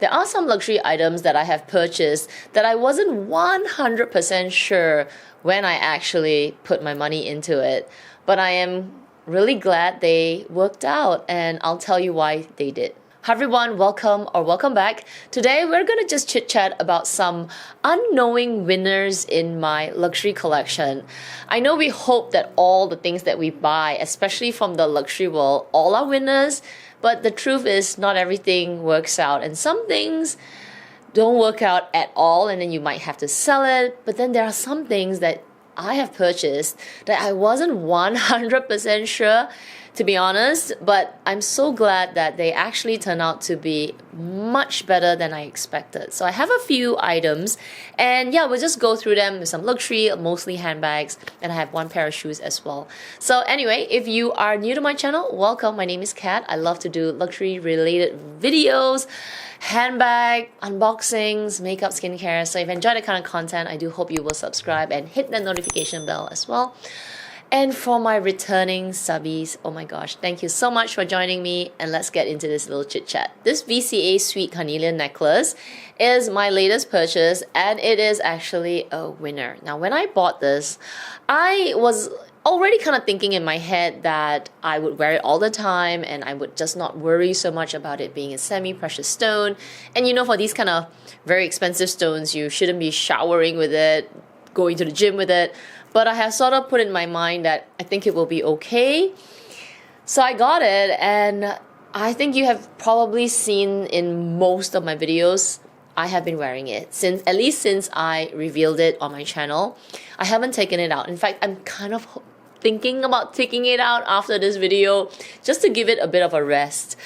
there are some luxury items that I have purchased that I wasn't 100% sure when I actually put my money into it. But I am really glad they worked out, and I'll tell you why they did. Hi everyone, welcome back. Today we're gonna just chit chat about some unknowing winners in my luxury collection. I know we hope that all the things that we buy, especially from the luxury world, all are winners, but the truth is not everything works out, and some things don't work out at all, and then you might have to sell it. But then there are some things that I have purchased that I wasn't 100% sure, to be honest, but I'm so glad that they actually turned out to be much better than I expected. So I have a few items, and yeah, we'll just go through them with some luxury, mostly handbags, and I have one pair of shoes as well. So anyway, if you are new to my channel, welcome. My name is Kat. I love to do luxury related videos, handbag, unboxings, makeup, skincare. So if you enjoy that kind of content, I do hope you will subscribe and hit that notification bell as well. And for my returning subbies, oh my gosh, thank you so much for joining me, and let's get into this little chit chat. This VCA Sweet Carnelian necklace is my latest purchase, and it is actually a winner. Now when I bought this, I was already kind of thinking in my head that I would wear it all the time and I would just not worry so much about it being a semi-precious stone. And you know, for these kind of very expensive stones, you shouldn't be showering with it, going to the gym with it. But I have sort of put in my mind that I think it will be okay. So I got it, and I think you have probably seen in most of my videos, I have been wearing it at least since I revealed it on my channel. I haven't taken it out. In fact, I'm kind of thinking about taking it out after this video just to give it a bit of a rest,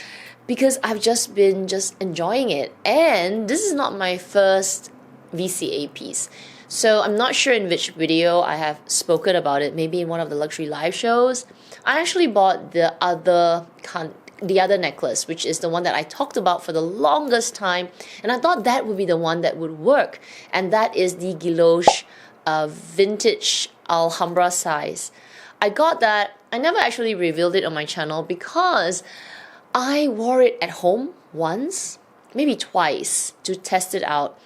because I've just been enjoying it. And this is not my first VCA piece. So I'm not sure in which video I have spoken about it, maybe in one of the luxury live shows. I actually bought the other necklace, which is the one that I talked about for the longest time, and I thought that would be the one that would work, and that is the Guilloche vintage Alhambra size. I got that. I never actually revealed it on my channel because I wore it at home once, maybe twice, to test it out.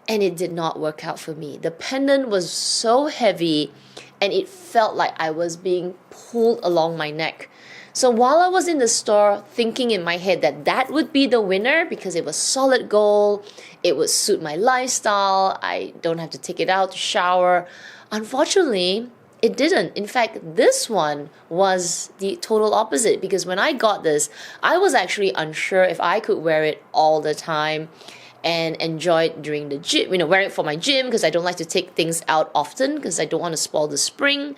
And it did not work out for me. The pendant was so heavy and it felt like I was being pulled along my neck. So while I was in the store thinking in my head that that would be the winner because it was solid gold, it would suit my lifestyle, I don't have to take it out to shower, unfortunately, it didn't. In fact, this one was the total opposite, because when I got this, I was actually unsure if I could wear it all the time and enjoy it during the gym, wear it for my gym, because I don't like to take things out often because I don't want to spoil the spring.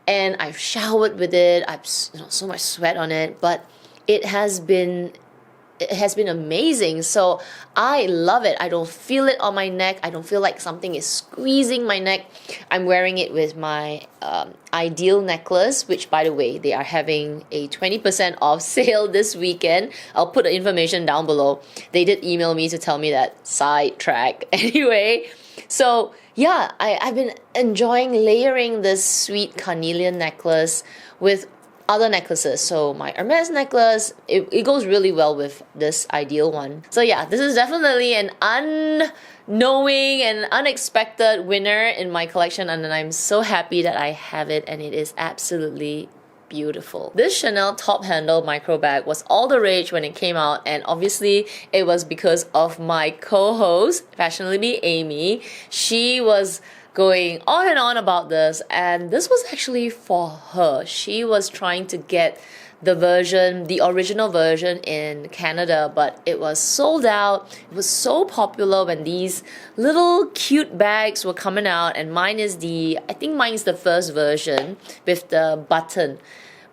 And I've showered with it, I've so much sweat on it, but it has been amazing. So I love it. I don't feel it on my neck. I don't feel like something is squeezing my neck. I'm wearing it with my Idyl necklace, which, by the way, they are having a 20% off sale this weekend. I'll put the information down below. They did email me to tell me that. Sidetrack. Anyway, so yeah, I've been enjoying layering this sweet carnelian necklace with other necklaces. So my Hermes necklace, it goes really well with this Idyl one. So yeah, this is definitely an unknowing and unexpected winner in my collection, and I'm so happy that I have it, and it is absolutely beautiful. This Chanel top handle micro bag was all the rage when it came out, and obviously it was because of my co-host, Fashionably Amy. She was going on and on about this, and this was actually for her. She was trying to get the original version in Canada, but it was sold out. It was so popular when these little cute bags were coming out, and I think mine is the first version with the button.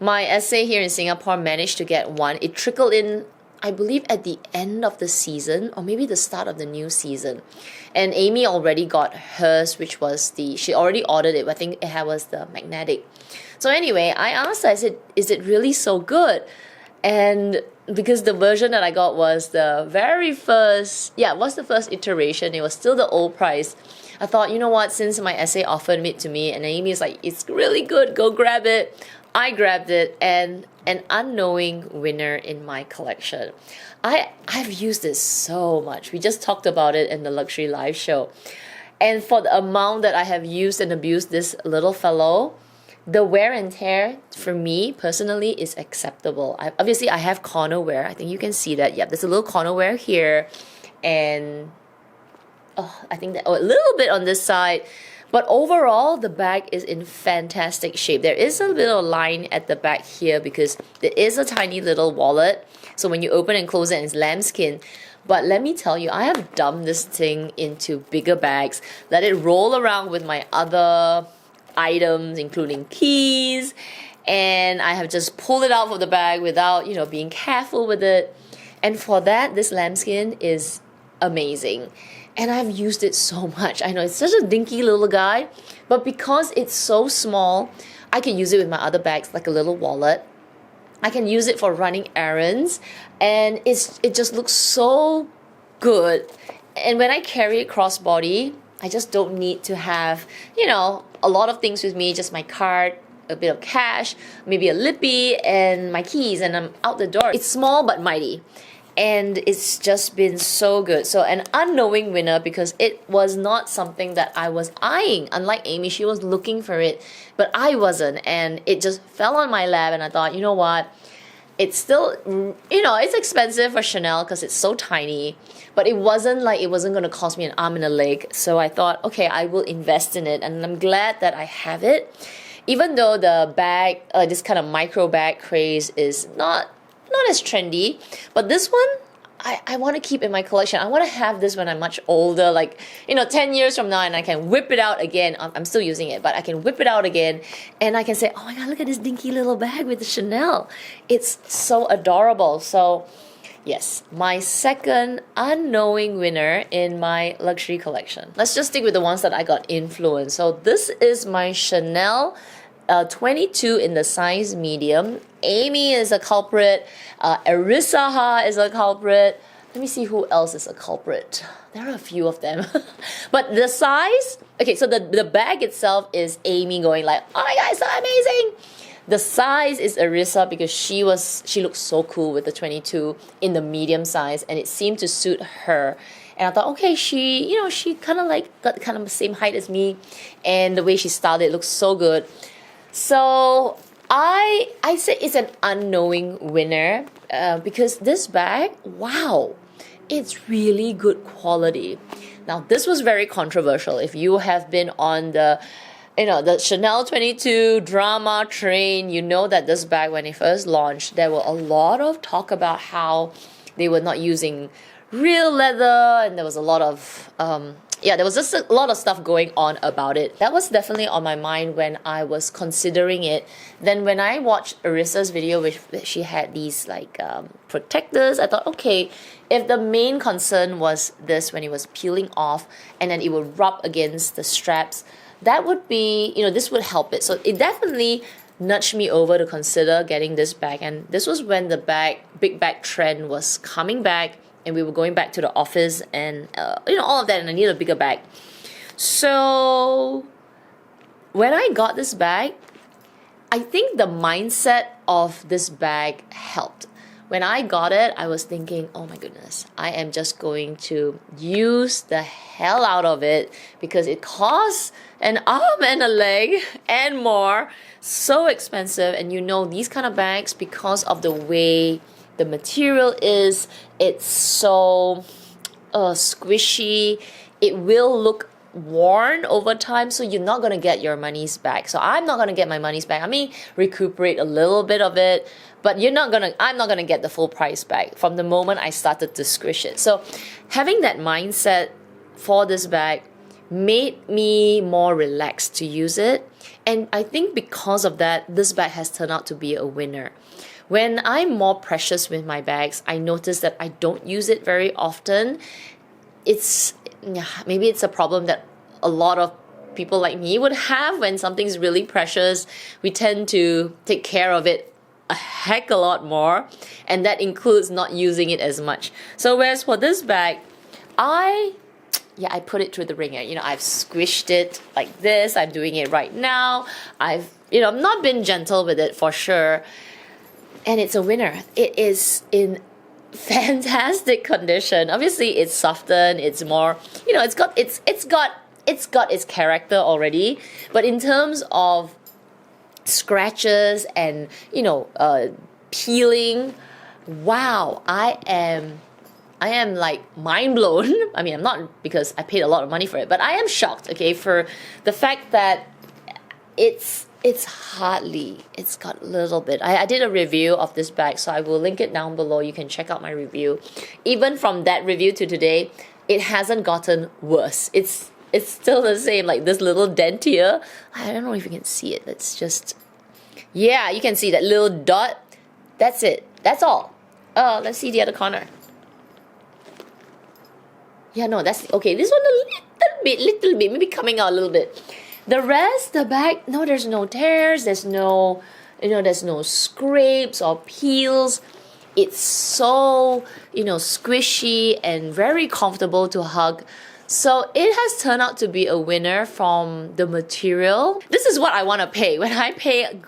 My essay here in Singapore managed to get one. It trickled in, I believe, at the end of the season, or maybe the start of the new season. And Amy already got hers, which was she already ordered it. I think it was the magnetic. So anyway, I asked her, I said, is it really so good? And because the version that I got was the first iteration, it was still the old price. I thought, you know what, since my essay offered it to me, and Amy's like, it's really good, go grab it. I grabbed it, and an unknowing winner in my collection. I've used this so much. We just talked about it in the luxury live show. And for the amount that I have used and abused this little fellow, the wear and tear for me personally is acceptable. Obviously I have corner wear. I think you can see that. Yep, there's a little corner wear here, and I think that a little bit on this side. But overall, the bag is in fantastic shape. There is a little line at the back here because there is a tiny little wallet. So when you open and close it, it's lambskin. But let me tell you, I have dumped this thing into bigger bags, let it roll around with my other items, including keys, and I have just pulled it out of the bag without, being careful with it. And for that, this lambskin is amazing. And I've used it so much. I know it's such a dinky little guy, but because it's so small, I can use it with my other bags like a little wallet. I can use it for running errands, and it just looks so good. And when I carry it crossbody, I just don't need to have, a lot of things with me, just my card, a bit of cash, maybe a lippy, and my keys, and I'm out the door. It's small but mighty. And it's just been so good. So an unknowing winner because it was not something that I was eyeing. Unlike Amy, she was looking for it, but I wasn't. And it just fell on my lap, and I thought, you know what? It's still, it's expensive for Chanel because it's so tiny, but it wasn't going to cost me an arm and a leg. So I thought, okay, I will invest in it, and I'm glad that I have it. Even though the bag, this kind of micro bag craze is not as trendy, but this one I want to keep in my collection. I want to have this when I'm much older, 10 years from now, and I can whip it out again. I'm still using it, but I can whip it out again, and I can say, oh my god, look at this dinky little bag with the Chanel. It's so adorable. So yes, my second unknowing winner in my luxury collection. Let's just stick with the ones that I got influenced. So this is my Chanel 22 in the size medium. Amy is a culprit. Arissa is a culprit. Let me see who else is a culprit. There are a few of them. But the size, okay, so the bag itself is Amy going like, oh my god, it's so amazing. The size is Arissa because she looked so cool with the 22 in the medium size, and it seemed to suit her. And I thought, okay, she kind of got kind of the same height as me, and the way she styled it looks so good. So I say it's an unknowing winner because this bag, wow, it's really good quality. Now this was very controversial. If you have been on the Chanel 22 drama train, you know that this bag, when it first launched, there were a lot of talk about how they were not using real leather, and there was a lot of there was just a lot of stuff going on about it. That was definitely on my mind when I was considering it. Then when I watched Arissa's video, which she had these protectors, I thought, okay, if the main concern was this when it was peeling off and then it would rub against the straps, that would be, this would help it. So it definitely nudged me over to consider getting this bag. And this was when the big bag trend was coming back, and we were going back to the office, and all of that, and I needed a bigger bag. So when I got this bag, I think the mindset of this bag helped. When I got it, I was thinking, oh my goodness, I am just going to use the hell out of it because it costs an arm and a leg and more. So expensive. And these kind of bags, because of the way the material is, it's so squishy. It will look worn over time, so you're not going to get your money's back. So I'm not going to get my money's back. I may recuperate a little bit of it, but I'm not going to get the full price back from the moment I started to squish it. So having that mindset for this bag made me more relaxed to use it. And I think because of that, this bag has turned out to be a winner. When I'm more precious with my bags, I notice that I don't use it very often. Maybe it's a problem that a lot of people like me would have when something's really precious. We tend to take care of it a heck a lot more, and that includes not using it as much. So whereas for this bag, I put it through the ringer. I've squished it like this. I'm doing it right now. I've I've not been gentle with it for sure. And it's a winner. It is in fantastic condition. Obviously, it's softened. It's more, it's got its character already. But in terms of scratches and peeling, wow, I am like mind blown. I mean, I'm not, because I paid a lot of money for it, but I am shocked, okay, for the fact that it's got a little bit. I did a review of this bag, so I will link it down below. You can check out my review. Even from that review to today, it hasn't gotten worse. It's still the same, like this little dent here. I don't know if you can see it. Let's just, yeah, you can see that little dot. That's it. That's all. Let's see the other corner. Yeah, no, that's okay. This one a little bit, maybe coming out a little bit. The rest, the bag, no, there's no tears, there's no, there's no scrapes or peels. It's so, squishy and very comfortable to hug. So it has turned out to be a winner from the material. This is what I want to pay. When I pay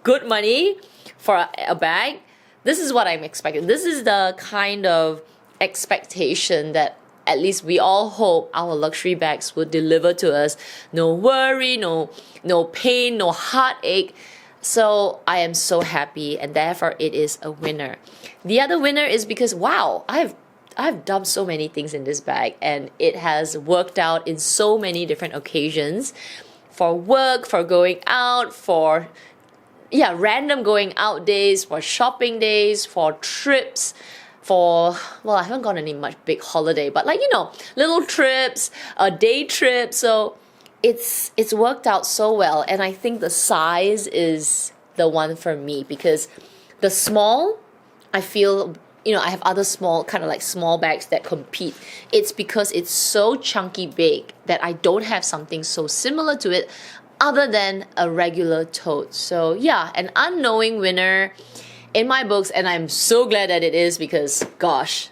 good money for a bag, this is what I'm expecting. This is the kind of expectation that at least we all hope our luxury bags would deliver to us. No worry, no pain, no heartache. So I am so happy, and therefore it is a winner. The other winner is because, wow, I've dumped so many things in this bag, and it has worked out in so many different occasions. For work, for going out, for random going out days, for shopping days, for trips, for, well, I haven't gone any much big holiday, but like, little trips, a day trip. So it's worked out so well. And I think the size is the one for me, because the small, I feel, I have other small, kind of like small bags that compete. It's because it's so chunky big that I don't have something so similar to it other than a regular tote. So yeah, an unknowing winner in my books, and I'm so glad that it is, because gosh,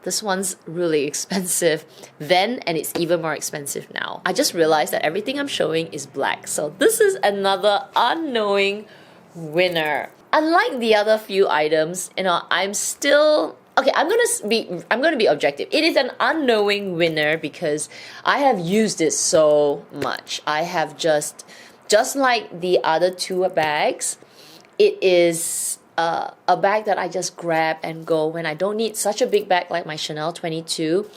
this one's really expensive then, and it's even more expensive now. I just realized that everything I'm showing is black, so this is another unknowing winner. Unlike the other few items, I'm still okay. I'm gonna be objective. It is an unknowing winner because I have used it so much. I have just like the other two bags, it is a bag that I just grab and go when I don't need such a big bag like my Chanel 22.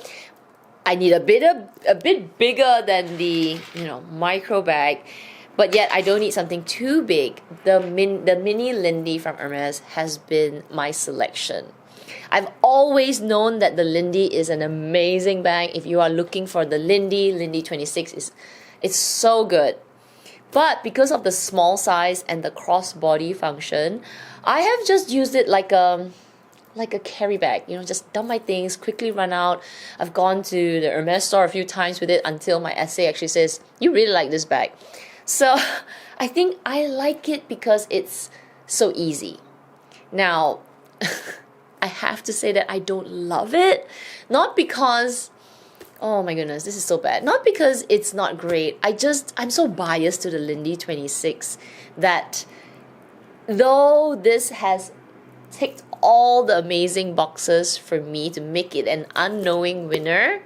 I need a bit bigger than the micro bag, but yet I don't need something too big. The mini Lindy from Hermes has been my selection. I've always known that the Lindy is an amazing bag. If you are looking for the Lindy 26 it's so good. But because of the small size and the crossbody function, I have just used it like a carry bag, just dump my things, quickly run out. I've gone to the Hermes store a few times with it until my essay actually says, you really like this bag. So I think I like it because it's so easy. Now, I have to say that I don't love it. Not because, oh my goodness, this is so bad. Not because it's not great. I'm so biased to the Lindy 26 that though this has ticked all the amazing boxes for me to make it an unknowing winner,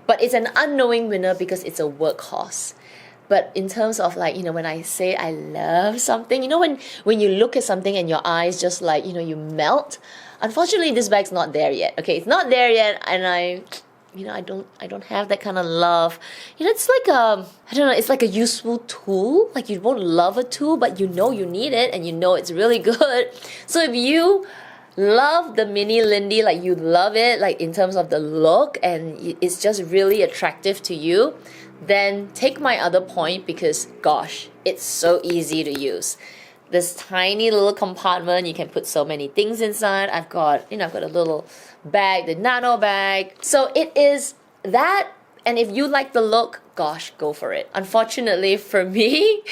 but it's an unknowing winner because it's a workhorse. But in terms of like, when I say I love something, when you look at something and your eyes just like, you melt. Unfortunately, this bag's not there yet. Okay, it's not there yet, and I don't have that kind of love. It's like it's like a useful tool. Like you won't love a tool, but you need it, and it's really good. So if you love the mini Lindy, like you love it, like in terms of the look, and it's just really attractive to you, then take my other point, because gosh, it's so easy to use. This tiny little compartment, you can put so many things inside. I've got a little bag, the nano bag. So it is that, and if you like the look, gosh, go for it. Unfortunately for me,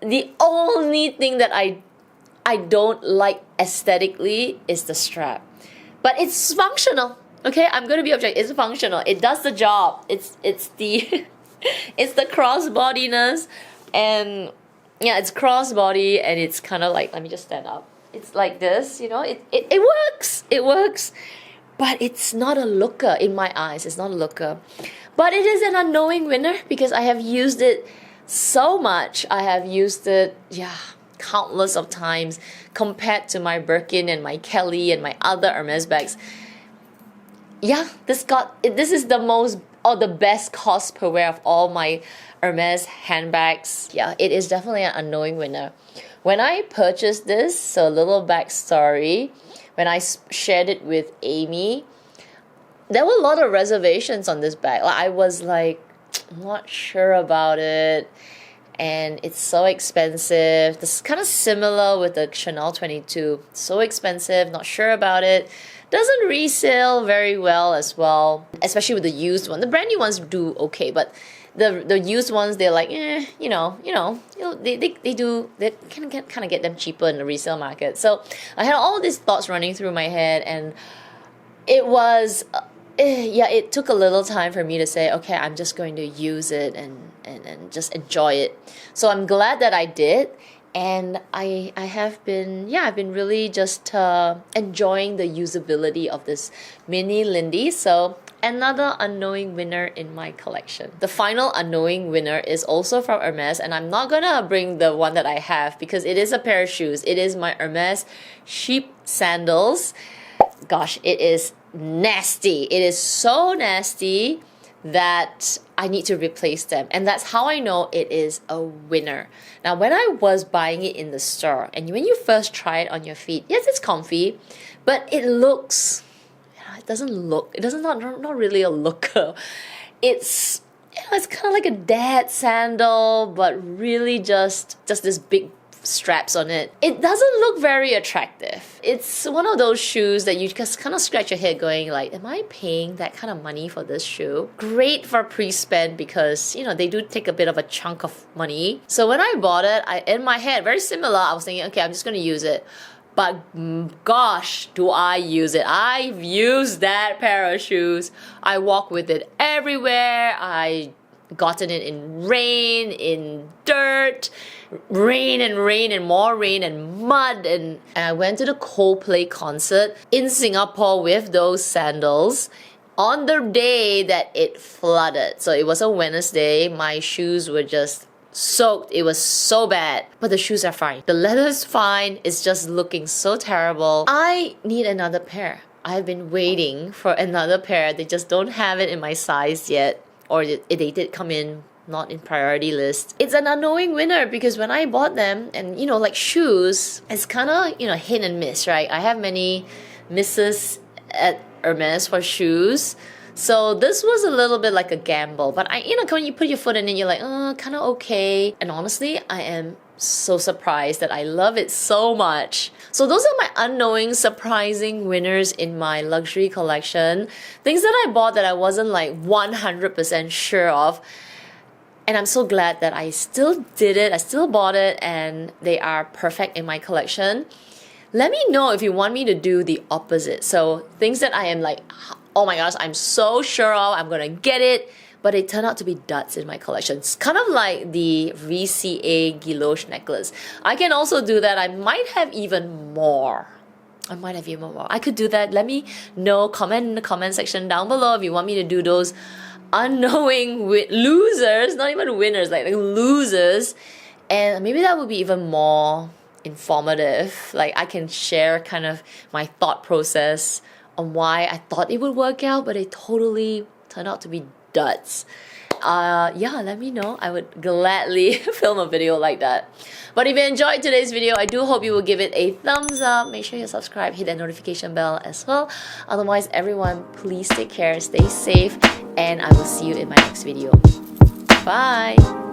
the only thing that I don't like aesthetically is the strap. But it's functional. Okay, I'm gonna be objective. It's functional. It does the job. It's the it's the crossbodiness, and Yeah, it's crossbody and it's kind of like, let me just stand up. It's like this, you know, it works. It works. But it's not a looker in my eyes. It's not a looker. But it is an unknowing winner because I have used it so much. I have used it, yeah, countless of times compared to my Birkin and my Kelly and my other Hermes bags. Yeah, this is the most or the best cost per wear of all my Hermes handbags. Yeah, it is definitely an unknowing winner. When I purchased this, so a little backstory, when I shared it with Amy, there were a lot of reservations on this bag. I was like, I'm not sure about it, and it's so expensive. This is kind of similar with the Chanel 22. So expensive, not sure about it. Doesn't resale very well as well, especially with the used one. The brand new ones do okay, but the used ones, they're like, they kind of get them cheaper in the resale market. So I had all these thoughts running through my head, and it was, it took a little time for me to say, okay, I'm just going to use it and just enjoy it. So I'm glad that I did. And I've been really just enjoying the usability of this mini Lindy. So another unknowing winner in my collection. The final unknowing winner is also from Hermes, and I'm not gonna bring the one that I have because it is a pair of shoes. It is my Hermes sheep sandals. Gosh, it is nasty. It is so nasty that I need to replace them, and that's how I know it is a winner. Now, when I was buying it in the store, and when you first try it on your feet, yes, it's comfy, but it looks, it doesn't not really a looker. It's kind of like a dad sandal, but really just this big straps on it. It doesn't look very attractive. It's one of those shoes that you just kind of scratch your head going like, am I paying that kind of money for this shoe? Great for pre-spend because, they do take a bit of a chunk of money. So when I bought it, in my head, very similar, I was thinking, okay, I'm just going to use it. But gosh, do I use it. I've used that pair of shoes. I walk with it everywhere. I gotten it in rain, in dirt, rain and more rain and mud, and I went to the Coldplay concert in Singapore with those sandals on the day that it flooded. So it was a Wednesday. My shoes were just soaked. It was so bad, but the shoes are fine. The leather's fine. It's just looking so terrible. I need another pair. I've been waiting for another pair. They just don't have it in my size yet. Or they did come in not in priority list. It's an unknowing winner because when I bought them, and like shoes, it's kind of hit and miss, right? I have many misses at Hermes for shoes, so this was a little bit like a gamble. But when you put your foot in it, you're like, oh, kind of okay. And honestly, I am so surprised that I love it so much. So those are my unknowing, surprising winners in my luxury collection. Things that I bought that I wasn't like 100% sure of. And I'm so glad that I still did it. I still bought it, and they are perfect in my collection. Let me know if you want me to do the opposite. So things that I am like, oh my gosh, I'm so sure of, I'm gonna get it, but they turn out to be duds in my collection. It's kind of like the VCA Guilloche necklace. I can also do that. I might have even more. I could do that. Let me know. Comment in the comment section down below if you want me to do those unknowing losers, not even winners, like losers. And maybe that would be even more informative. Like I can share kind of my thought process on why I thought it would work out, but it totally turned out to be duds. Let me know. I would gladly film a video like that. But if you enjoyed today's video, I do hope you will give it a thumbs up. Make sure you subscribe, hit that notification bell as well. Otherwise, everyone, please take care, stay safe, and I will see you in my next video. Bye!